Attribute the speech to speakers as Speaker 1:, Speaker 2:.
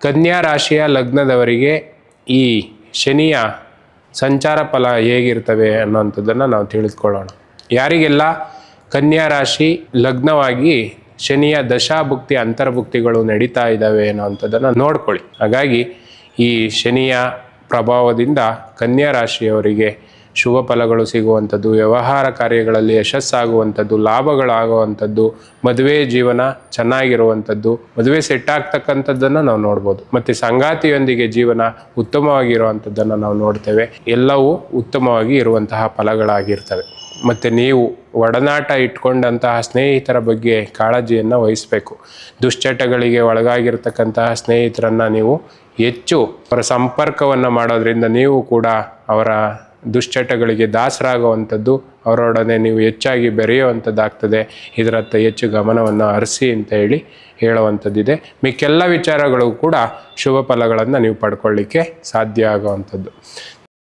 Speaker 1: ಕನ್ಯಾ ರಾಶಿಯ ಲಗ್ನದವರಿಗೆ ಈ ಶನಿಯ ಸಂಚಾರ ಫಲ ಹೇಗಿರ್ತವೆ ಅನ್ನೋಂಥದ್ದನ್ನು ನಾವು ತಿಳಿದುಕೊಳ್ಳೋಣ. ಯಾರಿಗೆಲ್ಲ ಕನ್ಯಾ ರಾಶಿ ಲಗ್ನವಾಗಿ ಶನಿಯ ದಶಾಭುಕ್ತಿ ಅಂತರ್ಭುಕ್ತಿಗಳು ನಡೀತಾ ಇದ್ದಾವೆ ಅನ್ನೋವಂಥದ್ದನ್ನು ನೋಡ್ಕೊಳ್ಳಿ. ಹಾಗಾಗಿ ಈ ಶನಿಯ ಪ್ರಭಾವದಿಂದ ಕನ್ಯಾ ರಾಶಿಯವರಿಗೆ ಶುಭ ಫಲಗಳು ಸಿಗುವಂಥದ್ದು, ವ್ಯವಹಾರ ಕಾರ್ಯಗಳಲ್ಲಿ ಯಶಸ್ಸಾಗುವಂಥದ್ದು, ಲಾಭಗಳಾಗುವಂಥದ್ದು, ಮದುವೆ ಜೀವನ ಚೆನ್ನಾಗಿರುವಂಥದ್ದು, ಮದುವೆ ಸೆಟ್ ಆಗ್ತಕ್ಕಂಥದ್ದನ್ನು ನಾವು ನೋಡ್ಬೋದು. ಮತ್ತು ಸಂಗಾತಿಯೊಂದಿಗೆ ಜೀವನ ಉತ್ತಮವಾಗಿರುವಂಥದ್ದನ್ನು ನಾವು ನೋಡ್ತೇವೆ. ಎಲ್ಲವೂ ಉತ್ತಮವಾಗಿ ಇರುವಂತಹ ಫಲಗಳಾಗಿರ್ತವೆ. ಮತ್ತು ನೀವು ಒಡನಾಟ ಇಟ್ಕೊಂಡಂತಹ ಸ್ನೇಹಿತರ ಬಗ್ಗೆ ಕಾಳಜಿಯನ್ನು ವಹಿಸಬೇಕು. ದುಶ್ಚಟಗಳಿಗೆ ಒಳಗಾಗಿರ್ತಕ್ಕಂತಹ ಸ್ನೇಹಿತರನ್ನು ನೀವು ಹೆಚ್ಚು ಅವರ ಸಂಪರ್ಕವನ್ನು ಮಾಡೋದ್ರಿಂದ ನೀವು ಕೂಡ ಅವರ ದುಶ್ಚಟಗಳಿಗೆ ದಾಸರಾಗುವಂಥದ್ದು, ಅವರೊಡನೆ ನೀವು ಹೆಚ್ಚಾಗಿ ಬೆರೆಯುವಂಥದ್ದಾಗ್ತದೆ. ಇದರತ್ತ ಹೆಚ್ಚು ಗಮನವನ್ನು ಹರಿಸಿ ಅಂತ ಹೇಳುವಂಥದ್ದಿದೆ. ಮಿಕ್ಕೆಲ್ಲ ವಿಚಾರಗಳು ಕೂಡ ಶುಭ ಫಲಗಳನ್ನು ನೀವು ಪಡ್ಕೊಳ್ಳಿಕ್ಕೆ ಸಾಧ್ಯ ಆಗುವಂಥದ್ದು.